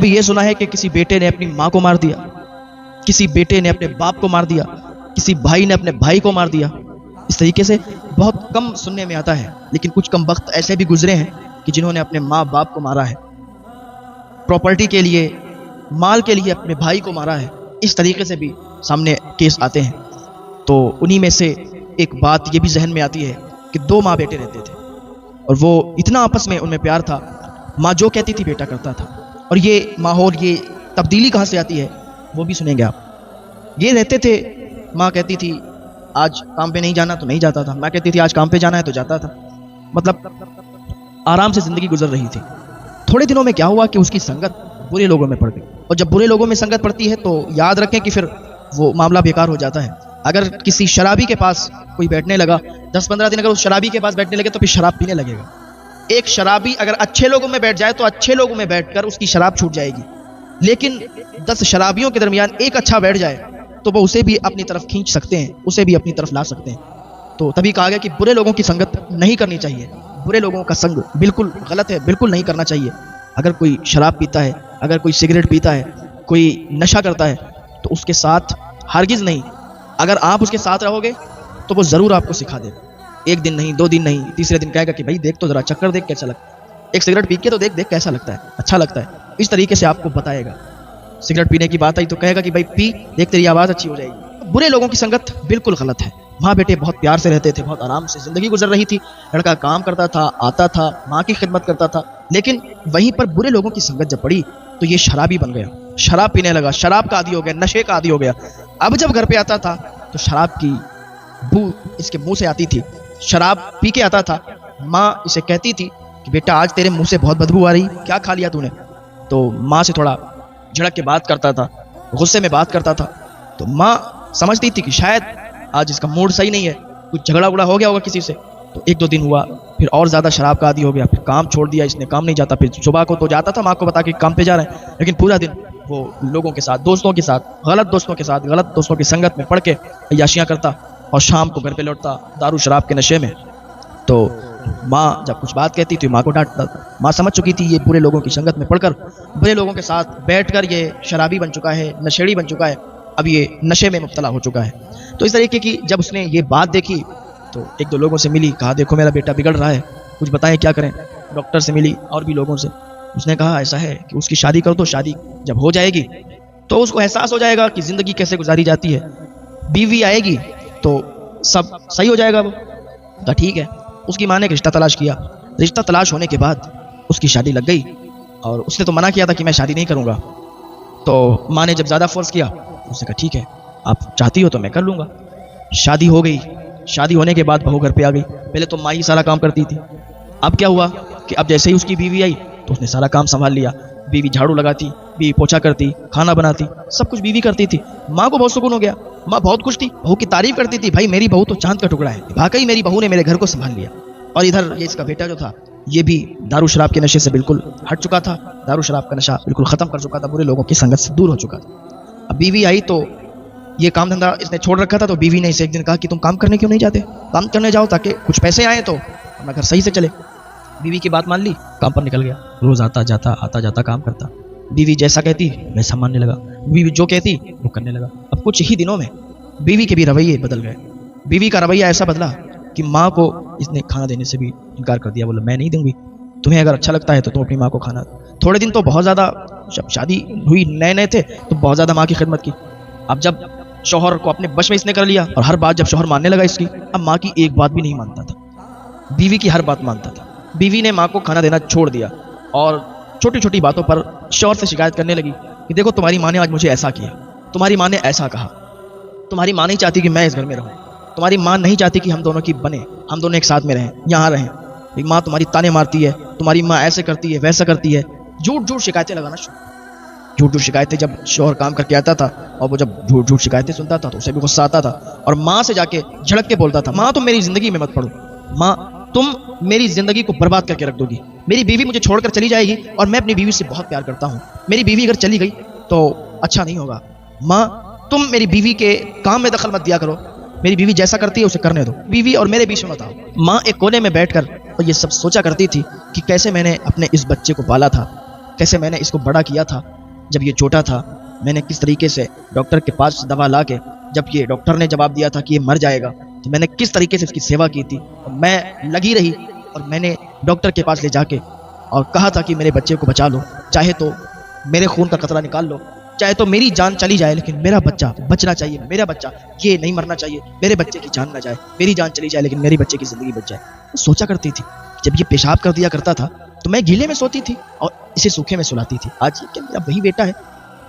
کبھی یہ سنا ہے کہ کسی بیٹے نے اپنی ماں کو مار دیا، کسی بیٹے نے اپنے باپ کو مار دیا، کسی بھائی نے اپنے بھائی کو مار دیا؟ اس طریقے سے بہت کم سننے میں آتا ہے، لیکن کچھ کم وقت ایسے بھی گزرے ہیں کہ جنہوں نے اپنے ماں باپ کو مارا ہے، پراپرٹی کے لیے، مال کے لیے اپنے بھائی کو مارا ہے۔ اس طریقے سے بھی سامنے کیس آتے ہیں۔ تو انہی میں سے ایک بات یہ بھی ذہن میں آتی ہے کہ دو ماں بیٹے رہتے تھے اور وہ اتنا آپس میں ان میں پیار تھا، ماں جو کہتی تھی بیٹا کرتا تھا۔ اور یہ ماحول، یہ تبدیلی کہاں سے آتی ہے وہ بھی سنیں گے آپ۔ یہ رہتے تھے، ماں کہتی تھی آج کام پہ نہیں جانا تو نہیں جاتا تھا، ماں کہتی تھی آج کام پہ جانا ہے تو جاتا تھا، مطلب آرام سے زندگی گزر رہی تھی۔ تھوڑے دنوں میں کیا ہوا کہ اس کی سنگت برے لوگوں میں پڑ گئی، اور جب برے لوگوں میں سنگت پڑتی ہے تو یاد رکھیں کہ پھر وہ معاملہ بیکار ہو جاتا ہے۔ اگر کسی شرابی کے پاس کوئی بیٹھنے لگا 10-15 دن، اگر اس شرابی کے پاس بیٹھنے لگے تو پھر شراب پینے لگے گا۔ ایک شرابی اگر اچھے لوگوں میں بیٹھ جائے تو اچھے لوگوں میں بیٹھ کر اس کی شراب چھوٹ جائے گی، لیکن 10 شرابیوں کے درمیان ایک اچھا بیٹھ جائے تو وہ اسے بھی اپنی طرف کھینچ سکتے ہیں، اسے بھی اپنی طرف لا سکتے ہیں۔ تو تبھی کہا گیا کہ برے لوگوں کی سنگت نہیں کرنی چاہیے، برے لوگوں کا سنگ بالکل غلط ہے، بالکل نہیں کرنا چاہیے۔ اگر کوئی شراب پیتا ہے، اگر کوئی سگریٹ پیتا ہے، کوئی نشہ کرتا ہے تو اس کے ساتھ ہرگز نہیں، اگر آپ اس کے ساتھ رہو گے تو وہ ضرور آپ کو سکھا دے گا۔ ایک دن نہیں، 2 دن نہیں، تیسرے دن کہے گا کہ بھائی دیکھ تو ذرا چکر دیکھ کیسا لگتا ہے، ایک سگریٹ پی کے تو دیکھ کیسا لگتا ہے، اچھا لگتا ہے۔ اس طریقے سے آپ کو بتائے گا۔ سگریٹ پینے کی بات آئی تو کہے گا کہ بھائی پی، دیکھ تیری آواز اچھی ہو جائے گی۔ برے لوگوں کی سنگت بالکل غلط ہے۔ ماں بیٹے بہت پیار سے رہتے تھے، بہت آرام سے زندگی گزر رہی تھی، لڑکا کام کرتا تھا، آتا تھا، ماں کی خدمت کرتا تھا، لیکن وہیں پر برے لوگوں کی سنگت جب پڑی تو یہ شرابی بن گیا، شراب پینے لگا، شراب کا عادی ہو گیا، نشے کا عادی ہو گیا۔ اب جب گھر پہ آتا تھا تو شراب کی بو اس کے منہ سے آتی تھی، شراب پی کے آتا تھا، ماں اسے کہتی تھی کہ بیٹا آج تیرے منہ سے بہت بدبو آ رہی، کیا کھا لیا تو نے؟ تو ماں سے تھوڑا جھڑک کے بات کرتا تھا، غصے میں بات کرتا تھا، تو ماں سمجھتی تھی کہ شاید آج اس کا موڈ صحیح نہیں ہے، کچھ جھگڑا وگڑا ہو گیا ہوگا کسی سے۔ تو 1-2 دن ہوا، پھر اور زیادہ شراب کا عادی ہو گیا، پھر کام چھوڑ دیا اس نے، کام نہیں جاتا، پھر صبح کو تو جاتا تھا ماں کو بتا کے کام پہ جا رہے ہیں، لیکن پورا دن وہ لوگوں کے ساتھ، دوستوں کے ساتھ، غلط دوستوں کے ساتھ، غلط دوستوں کی سنگت میں پڑھ کے عیاشیاں کرتا، اور شام کو گھر پہ لوٹتا دارو شراب کے نشے میں۔ تو ماں جب کچھ بات کہتی تھی ماں کو ڈانٹتا تھا۔ ماں سمجھ چکی تھی یہ برے لوگوں کی سنگت میں پڑھ کر، برے لوگوں کے ساتھ بیٹھ کر یہ شرابی بن چکا ہے، نشیڑی بن چکا ہے، اب یہ نشے میں مبتلا ہو چکا ہے۔ تو اس طریقے کی جب اس نے یہ بات دیکھی تو 1-2 لوگوں سے ملی، کہا دیکھو میرا بیٹا بگڑ رہا ہے، کچھ بتائیں کیا کریں۔ ڈاکٹر سے ملی اور بھی لوگوں سے، اس نے کہا ایسا ہے کہ اس کی شادی کر دو، شادی جب ہو جائے گی تو اس کو احساس ہو جائے گا کہ زندگی کیسے گزاری جاتی ہے، بیوی آئے گی تو سب صحیح ہو جائے گا۔ وہ کہا ٹھیک ہے۔ اس کی ماں نے ایک رشتہ تلاش کیا، رشتہ تلاش ہونے کے بعد اس کی شادی لگ گئی، اور اس نے تو منع کیا تھا کہ میں شادی نہیں کروں گا۔ تو ماں نے جب زیادہ فورس کیا، اس نے کہا ٹھیک ہے آپ چاہتی ہو تو میں کر لوں گا۔ شادی ہو گئی، شادی ہونے کے بعد بہو گھر پہ آ گئی۔ پہلے تو ماں ہی سارا کام کرتی تھی، اب کیا ہوا کہ اب جیسے ہی اس کی بیوی آئی تو اس نے سارا کام سنبھال لیا۔ بیوی جھاڑو لگاتی، بیوی پوچھا کرتی، کھانا بناتی، سب کچھ بیوی کرتی تھی۔ ماں کو بہت سکون ہو گیا، ماں بہت خوش تھی، بہو کی تعریف کرتی تھی، بھائی میری بہو تو چاند کا ٹکڑا ہے، واقعی میری بہو نے میرے گھر کو سنبھال لیا۔ اور ادھر یہ اس کا بیٹا جو تھا یہ بھی دارو شراب کے نشے سے بالکل ہٹ چکا تھا، دارو شراب کا نشہ بالکل ختم کر چکا تھا، برے لوگوں کی سنگت سے دور ہو چکا تھا۔ اب بیوی آئی تو یہ کام دھندا اس نے چھوڑ رکھا تھا، تو بیوی نے اسے ایک دن کہا کہ تم کام کرنے کیوں نہیں جاتے، کام کرنے جاؤ تاکہ کچھ پیسے آئیں تو اپنا گھر صحیح سے چلے۔ بیوی کی بات مان لی، کام پر نکل گیا، روز آتا جاتا کام کرتا۔ بیوی جیسا کہتی ویسا ماننے لگا، بیوی جو کہتی وہ کرنے لگا۔ اب کچھ ہی دنوں میں بیوی کے بھی رویے بدل گئے۔ بیوی کا رویہ ایسا بدلا کہ ماں کو اس نے کھانا دینے سے بھی انکار کر دیا، بولا میں نہیں دوں گی، تمہیں اگر اچھا لگتا ہے تو تم اپنی ماں کو کھانا دو۔ تھوڑے دن تو بہت زیادہ، جب شادی ہوئی نئے تھے تو بہت زیادہ ماں کی خدمت کی۔ اب جب شوہر کو اپنے بش میں اس نے کر لیا، اور ہر بات جب شوہر ماننے لگا اس کی، اب ماں کی ایک بات بھی نہیں مانتا تھا، بیوی کی ہر بات مانتا تھا۔ بیوی نے ماں کو کھانا دینا چھوڑ دیا، اور چھوٹی چھوٹی باتوں پر شوہر سے شکایت کرنے لگی کہ دیکھو تمہاری ماں نے آج مجھے ایسا کیا، تمہاری ماں نے ایسا کہا، تمہاری ماں نہیں چاہتی کہ میں اس گھر میں رہوں، تمہاری ماں نہیں چاہتی کہ ہم دونوں کی بنے، ہم دونوں ایک ساتھ میں رہیں، یہاں رہیں، ماں تمہاری تانے مارتی ہے، تمہاری ماں ایسے کرتی ہے ویسا کرتی ہے، جھوٹ شکایتیں لگانا شروع۔ جھوٹ شکایتیں، جب شوہر کام کر کے آتا تھا اور وہ جب جھوٹ شکایتیں سنتا تھا تو اسے بھی غصہ آتا تھا، اور ماں سے جا کے جھڑک کے بولتا تھا ماں تم میری زندگی میں مت پڑو، ماں تم میری زندگی کو برباد کر کے رکھ دو گی، میری بیوی مجھے چھوڑ کر چلی جائے گی، اور میں اپنی بیوی سے بہت پیار کرتا ہوں، میری بیوی اگر چلی گئی تو اچھا نہیں ہوگا، ماں تم میری بیوی کے کام میں دخل مت دیا کرو، میری بیوی جیسا کرتی ہے اسے کرنے دو، بیوی اور میرے بیچ میں مت آؤ۔ ماں ایک کونے میں بیٹھ کر اور یہ سب سوچا کرتی تھی کہ کیسے میں نے اپنے اس بچے کو پالا تھا، کیسے میں نے اس کو بڑا کیا تھا، جب یہ چھوٹا تھا میں نے کس طریقے سے ڈاکٹر کے پاس دوا لا کے، جب یہ ڈاکٹر نے جواب دیا تھا کہ یہ مر جائے گا، تو میں نے کس طریقے سے اس کی سیوا کی تھی. اور میں لگی رہی اور میں نے ڈاکٹر کے پاس لے جا کے اور کہا تھا کہ میرے بچے کو بچا لو، چاہے تو میرے خون کا قطرہ نکال لو، چاہے تو میری جان چلی جائے، لیکن میرا بچہ بچنا چاہیے، میرا بچہ یہ نہیں مرنا چاہیے، میرے بچے کی جان نہ جائے، میری جان چلی جائے لیکن میرے بچے کی زندگی بچ جائے. سوچا کرتی تھی جب یہ پیشاب کر دیا کرتا تھا تو میں گیلے میں سوتی تھی اور اسے سوکھے میں سلاتی تھی. آج یہ کہ میرا وہی بیٹا ہے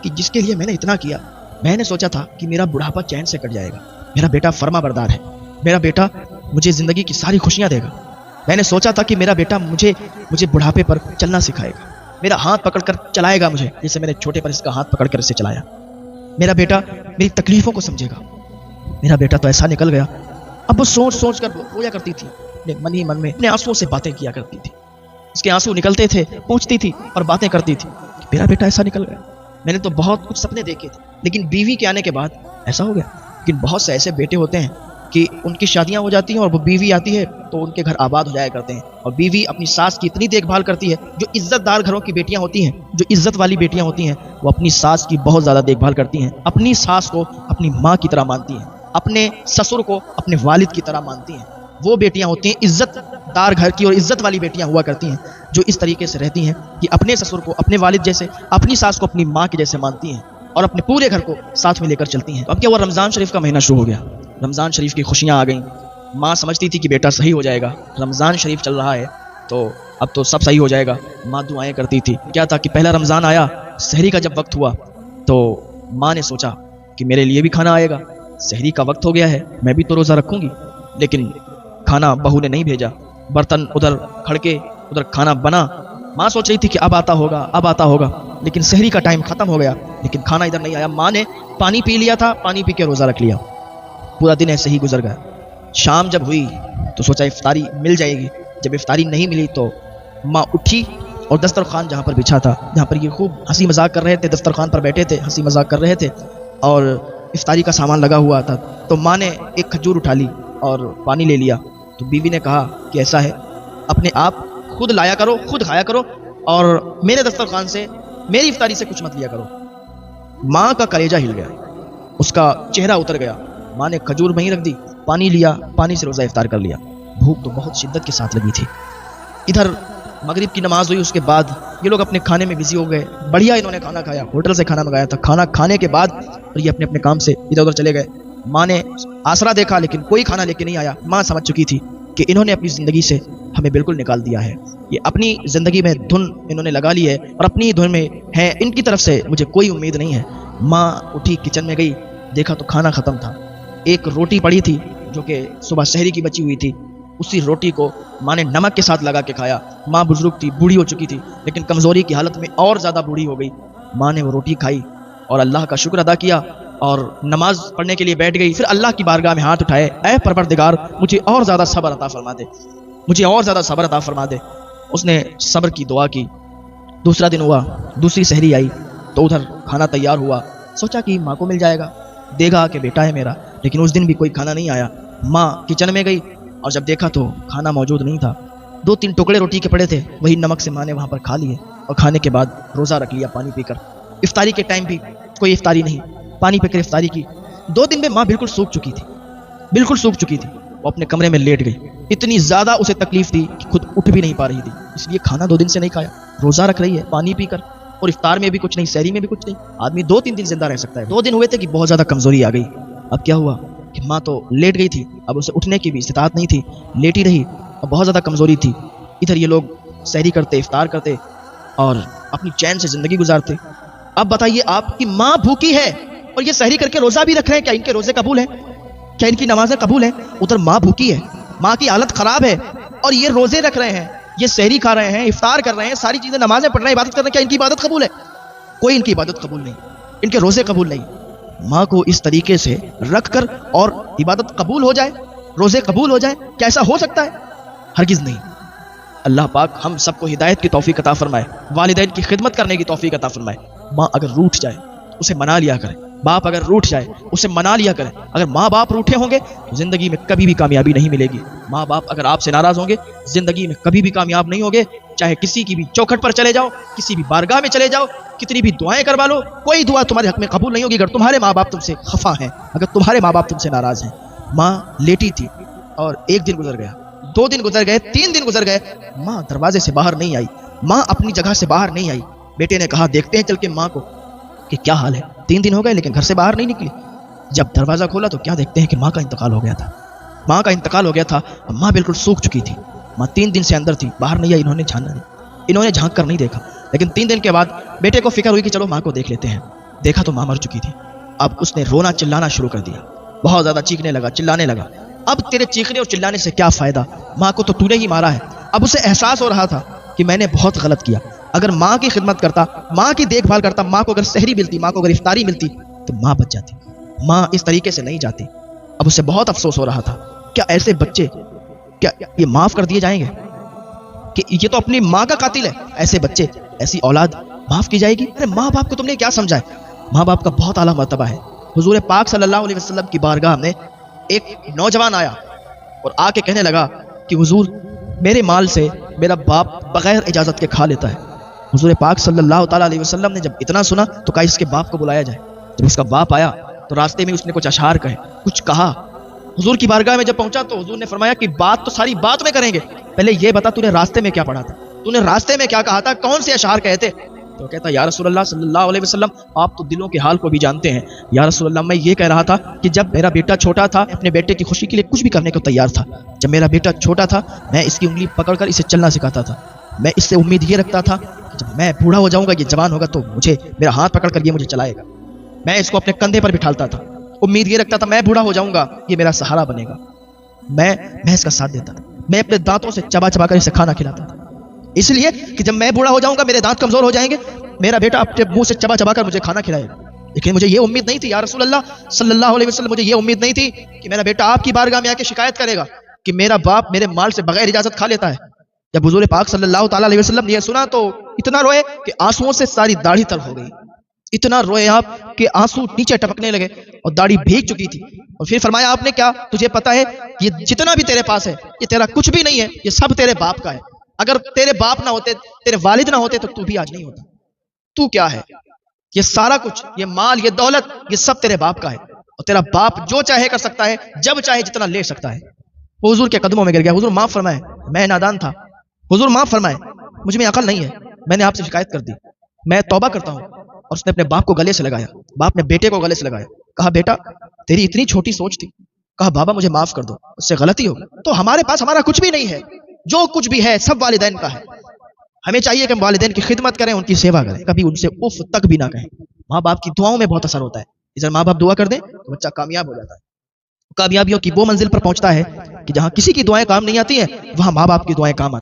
کہ جس کے لیے میں نے اتنا کیا. میں نے سوچا تھا کہ میرا بڑھاپا چین سے کٹ جائے گا، میرا بیٹا فرما بردار ہے، میرا بیٹا مجھے زندگی کی ساری خوشیاں دے گا. میں نے سوچا تھا کہ میرا بیٹا مجھے بڑھاپے پر چلنا سکھائے گا، میرا ہاتھ پکڑ کر چلائے گا مجھے، جیسے میں نے چھوٹے پر اس کا ہاتھ پکڑ کر اسے چلایا. میرا بیٹا میری تکلیفوں کو سمجھے گا. میرا بیٹا تو ایسا نکل گیا. اب وہ سوچ سوچ کر رویا کرتی تھی، اپنے من ہی من میں اپنے آنسوؤں سے باتیں کیا کرتی تھی. اس کے آنسو نکلتے تھے، پوچھتی تھی اور باتیں کرتی تھی. میرا بیٹا ایسا نکل گیا. میں نے تو بہت کچھ سپنے دیکھے تھے، لیکن بیوی کے آنے کے بعد ایسا ہو گیا. لیکن بہت سے ایسے بیٹے ہوتے ہیں کہ ان کی شادیاں ہو جاتی ہیں اور وہ بیوی آتی ہے تو ان کے گھر آباد ہو جایا کرتے ہیں. اور بیوی اپنی ساس کی اتنی دیکھ بھال کرتی ہے. جو عزت دار گھروں کی بیٹیاں ہوتی ہیں، جو عزت والی بیٹیاں ہوتی ہیں، وہ اپنی ساس کی بہت زیادہ دیکھ بھال کرتی ہیں، اپنی ساس کو اپنی ماں کی طرح مانتی ہیں، اپنے سسر کو اپنے والد کی طرح مانتی ہیں. وہ بیٹیاں ہوتی ہیں عزت دار گھر کی اور عزت والی بیٹیاں ہوا کرتی ہیں جو اس طریقے سے رہتی ہیں کہ اپنے سسر کو اپنے والد جیسے، اپنی ساس کو اپنی ماں کے جیسے مانتی ہیں اور اپنے پورے گھر کو ساتھ میں لے کر چلتی ہیں. اب کیا ہوا، رمضان شریف کا مہینہ شروع ہو گیا. رمضان شریف کی خوشیاں آ گئیں. ماں سمجھتی تھی کہ بیٹا صحیح ہو جائے گا، رمضان شریف چل رہا ہے تو اب تو سب صحیح ہو جائے گا. ماں دعائیں کرتی تھی. کیا تھا کہ پہلا رمضان آیا، سحری کا جب وقت ہوا تو ماں نے سوچا کہ میرے لیے بھی کھانا آئے گا، سحری کا وقت ہو گیا ہے، میں بھی تو روزہ رکھوں گی. لیکن کھانا بہو نے نہیں بھیجا. برتن ادھر کھڑکے ادھر کھانا بنا. ماں سوچ رہی تھی کہ اب آتا ہوگا، لیکن سحری کا ٹائم ختم ہو گیا لیکن کھانا ادھر نہیں آیا. ماں نے پانی پی لیا تھا، پانی پی کے روزہ رکھ لیا. پورا دن ایسے ہی گزر گیا. شام جب ہوئی تو سوچا افطاری مل جائے گی. جب افطاری نہیں ملی تو ماں اٹھی اور دسترخوان جہاں پر بچھا تھا، جہاں پر یہ خوب ہنسی مذاق کر رہے تھے، دسترخوان پر بیٹھے تھے، ہنسی مذاق کر رہے تھے اور افطاری کا سامان لگا ہوا تھا، تو ماں نے ایک کھجور اٹھا لی اور پانی لے لیا. تو بیوی نے کہا کہ ایسا ہے، اپنے آپ خود لایا کرو، خود کھایا کرو اور میرے دسترخوان سے، میری افطاری سے کچھ مت لیا کرو. ماں کا کلیجہ ہل گیا، اس کا چہرہ اتر گیا. ماں نے کھجور وہیں رکھ دی، پانی لیا، پانی سے روزہ افطار کر لیا. بھوک تو بہت شدت کے ساتھ لگی تھی. ادھر مغرب کی نماز ہوئی، اس کے بعد یہ لوگ اپنے کھانے میں بزی ہو گئے. بڑھیا انہوں نے کھانا کھایا، ہوٹل سے کھانا منگایا تھا. کھانا کھانے کے بعد اور یہ اپنے اپنے کام سے ادھر ادھر چلے گئے. ماں نے آسرا دیکھا لیکن کوئی کھانا لے کے نہیں آیا. ماں سمجھ چکی تھی کہ انہوں نے اپنی زندگی سے ہمیں بالکل نکال دیا ہے، یہ اپنی زندگی میں دھن انہوں نے لگا لی ہے اور اپنی دھن میں ہے، ان کی طرف سے مجھے کوئی امید نہیں ہے. ماں اٹھی، کچن میں گئی، دیکھا تو کھانا ختم تھا. ایک روٹی پڑی تھی جو کہ صبح سحری کی بچی ہوئی تھی. اسی روٹی کو ماں نے نمک کے ساتھ لگا کے کھایا. ماں بزرگ تھی، بوڑھی ہو چکی تھی، لیکن کمزوری کی حالت میں اور زیادہ بوڑھی ہو گئی. ماں نے وہ روٹی کھائی اور اللہ کا شکر ادا کیا اور نماز پڑھنے کے لیے بیٹھ گئی. پھر اللہ کی بارگاہ میں ہاتھ اٹھائے، اے پروردگار مجھے اور زیادہ صبر عطا فرما دے، مجھے اور زیادہ صبر عطا فرما دے. اس نے صبر کی دعا کی. دوسرا دن ہوا، دوسری سحری آئی تو ادھر کھانا تیار ہوا. سوچا کہ ماں کو مل جائے گا، دے گا کہ بیٹا ہے میرا، لیکن اس دن بھی کوئی کھانا نہیں آیا. ماں کچن میں گئی اور جب دیکھا تو کھانا موجود نہیں تھا. 2-3 ٹکڑے روٹی کے پڑے تھے، وہی نمک سے ماں نے وہاں پر کھا لیے اور کھانے کے بعد روزہ رکھ لیا پانی پی کر. افطاری کے ٹائم بھی کوئی افطاری نہیں، پانی پی کر افطاری کی. 2 دن میں ماں بالکل سوکھ چکی تھی، بالکل سوکھ چکی تھی. وہ اپنے کمرے میں لیٹ گئی. اتنی زیادہ اسے تکلیف تھی کہ خود اٹھ بھی نہیں پا رہی تھی، اس لیے کھانا 2 دن سے نہیں کھایا. روزہ رکھ رہی ہے پانی پی کر، اور افطار میں بھی کچھ نہیں، سحری میں بھی کچھ نہیں. آدمی 2-3 دن زندہ رہ سکتا ہے. 2 دن ہوئے تھے کہ بہت زیادہ کمزوری آ گئی. اب کیا ہوا کہ ماں تو لیٹ گئی تھی، اب اسے اٹھنے کی بھی استطاعت نہیں تھی، لیٹی رہی اور بہت زیادہ کمزوری تھی. ادھر یہ لوگ سحری کرتے، افطار کرتے اور اپنی چین سے زندگی گزارتے. اب بتائیے، آپ کی ماں بھوکی ہے اور یہ سحری کر کے روزہ بھی رکھ رہے ہیں، کیا ان کے روزے قبول ہیں؟ کیا ان کی نمازیں قبول ہیں؟ ادھر ماں بھوکی ہے، ماں کی حالت خراب ہے اور یہ روزے رکھ رہے ہیں، یہ سحری کھا رہے ہیں، افطار کر رہے ہیں، ساری چیزیں، نمازیں پڑھ رہے ہیں، عبادت کر رہے ہیں. کیا ان کی عبادت قبول ہے؟ کوئی ان کی عبادت قبول نہیں، ان کے روزے قبول نہیں. ماں کو اس طریقے سے رکھ کر اور عبادت قبول ہو جائے، روزے قبول ہو جائے، کیا ایسا ہو سکتا ہے؟ ہرگز نہیں. اللہ پاک ہم سب کو ہدایت کی توفیق عطا فرمائے، والدین کی خدمت کرنے کی توفیق عطا فرمائے. ماں اگر روٹھ جائے اسے منا لیا کرے، باپ اگر روٹھ جائے اسے منا لیا کرے. اگر ماں باپ روٹھے ہوں گے تو زندگی میں کبھی بھی کامیابی نہیں ملے گی. ماں باپ اگر آپ سے ناراض ہوں گے زندگی میں کبھی بھی کامیاب نہیں ہوگے. چاہے کسی کی بھی چوکھٹ پر چلے جاؤ، کسی بھی بارگاہ میں چلے جاؤ، کتنی بھی دعائیں کروا لو، کوئی دعا تمہارے حق میں قبول نہیں ہوگی اگر تمہارے ماں باپ تم سے خفا ہیں، اگر تمہارے ماں باپ تم سے ناراض ہیں۔ ماں لیٹی تھی اور 1 دن گزر گیا، 2 دن گزر گئے، 3 دن گزر گئے، ماں دروازے سے باہر نہیں آئی، ماں اپنی جگہ سے باہر نہیں آئی۔ بیٹے نے کہا دیکھتے ہیں چل کے ماں کو کہ کیا حال ہے، 3 دن ہو گئے لیکن گھر سے باہر نہیں نکلی۔ جب دروازہ کھولا تو کیا دیکھتے ہیں کہ ماں کا انتقال ہو گیا تھا، ماں کا انتقال ہو گیا تھا، ماں بالکل سوکھ چکی تھی، ماں 3 دن سے اندر تھی، باہر نہیں آئی، انہوں نے جھانک کر نہیں دیکھا، لیکن 3 دن کے بعد بیٹے کو فکر ہوئی کہ چلو ماں کو دیکھ لیتے ہیں، دیکھا تو ماں مر چکی تھی۔ اب اس نے رونا چلانا شروع کر دیا، بہت زیادہ چیخنے لگا، چلانے لگا۔ اب تیرے چیخنے اور چلانے سے کیا فائدہ، ماں کو تو نے ہی مارا ہے۔ اب اسے احساس ہو رہا تھا کہ میں نے بہت غلط کیا، اگر ماں کی خدمت کرتا، ماں کی دیکھ بھال کرتا، ماں کو اگر سحری ملتی، ماں کو اگر افطاری ملتی تو ماں بچ جاتی، ماں اس طریقے سے نہیں جاتی۔ اب اسے بہت افسوس ہو رہا تھا، کیا ایسے بچے کیا یہ معاف کر دیے جائیں گے کہ یہ تو اپنی ماں کا قاتل ہے، ایسے بچے، ایسی اولاد معاف کی جائے گی؟ ارے ماں باپ کو تم نے کیا سمجھا ہے؟ ماں باپ کا بہت اعلیٰ مرتبہ ہے۔ حضور پاک صلی اللہ علیہ وسلم کی بارگاہ میں ایک نوجوان آیا اور آ کے کہنے لگا کہ حضور میرے مال سے میرا باپ بغیر اجازت کے کھا لیتا ہے۔ حضور پاک صلی اللہ تعالیٰ علیہ وسلم نے جب اتنا سنا تو کہا اس کے باپ کو بلایا جائے۔ جب اس کا باپ آیا تو راستے میں اس نے کچھ اشعار کہے، کچھ کہا۔ حضور کی بارگاہ میں جب پہنچا تو حضور نے فرمایا کہ بات تو ساری بات میں کریں گے، پہلے یہ بتا تو نے راستے میں کیا پڑھا تھا، تو نے راستے میں کیا کہا تھا، کون سے اشعار کہے تھے؟ تو کہتا یا رسول اللہ صلی اللہ علیہ وسلم آپ تو دلوں کے حال کو بھی جانتے ہیں، یا رسول اللہ میں یہ کہہ رہا تھا کہ جب میرا بیٹا چھوٹا تھا اپنے بیٹے کی خوشی کے لیے کچھ بھی کرنے کو تیار تھا، جب میرا بیٹا چھوٹا تھا میں اس کی انگلی پکڑ کر اسے چلنا سکھاتا تھا، میں اس سے امید یہ رکھتا تھا کہ جب میں بوڑھا ہو جاؤں گا یہ جوان ہوگا تو مجھے میرا ہاتھ پکڑ کر یہ مجھے چلائے گا، میں اس کو اپنے کندھے پر بٹھالتا تھا، امید یہ رکھتا تھا میں بوڑھا ہو جاؤں گا یہ میرا سہارا بنے گا، میں اس کا ساتھ دیتا تھا، میں اپنے دانتوں سے چبا چبا کر اسے کھانا کھلاتا تھا، اس لیے کہ جب میں بوڑھا ہو جاؤں گا میرے دانت کمزور ہو جائیں گے، میرا بیٹا اپنے منہ سے چبا چبا کر مجھے کھانا کھلائے گا۔ لیکن مجھے یہ امید نہیں تھی یا رسول اللہ صلی اللہ علیہ وسلم، مجھے یہ امید نہیں تھی کہ میرا بیٹا آپ کی بارگاہ میں آ کے شکایت کرے گا کہ میرا باپ میرے مال سے بغیر اجازت کھا لیتا ہے۔ جب حضور پاک صلی اللہ تعالیٰ علیہ وسلم نے یہ سنا تو اتنا روئے کہ آنسوؤں سے ساری داڑھی تر ہو گئی، اتنا روئے آپ کہ آنسو نیچے ٹپکنے لگے اور داڑھی بھیگ چکی تھی، اور پھر فرمایا آپ نے کیا تجھے پتا ہے یہ جتنا بھی تیرے پاس ہے یہ تیرا کچھ بھی نہیں ہے، یہ سب تیرے باپ کا ہے، اگر تیرے باپ نہ ہوتے، تیرے والد نہ ہوتے تو تو بھی آج نہیں ہوتا، تو کیا ہے، یہ سارا کچھ، یہ مال، یہ دولت، یہ سب تیرے باپ کا ہے، اور تیرا باپ جو چاہے کر سکتا ہے، جب چاہے جتنا لے سکتا ہے۔ وہ حضور کے قدموں میں گر گیا، حضور معاف فرمائے میں نادان تھا، حضور معاف فرمائے مجھ میں عقل نہیں ہے، میں نے آپ سے شکایت کر دی، میں توبہ کرتا ہوں۔ اور اس نے اپنے باپ کو گلے سے لگایا، باپ نے بیٹے کو گلے سے لگایا، کہا بیٹا تیری اتنی چھوٹی سوچ تھی، کہا بابا مجھے معاف کر دو، اس سے غلطی ہو گئی، تو ہمارے پاس ہمارا کچھ بھی نہیں ہے، جو کچھ بھی ہے سب والدین کا ہے، ہمیں چاہیے کہ ہم والدین کی خدمت کریں، ان کی سیوا کریں، کبھی ان سے اف تک بھی نہ کہیں۔ ماں باپ کی دعاؤں میں بہت اثر ہوتا ہے، اگر ماں باپ دعا کر دیں تو بچہ کامیاب ہو جاتا ہے، کامیابیوں کی وہ منزل پر پہنچتا ہے کہ جہاں کسی کی دعائیں کام نہیں آتی ہیں وہاں ماں باپ کی دعائیں کام آتی ہیں۔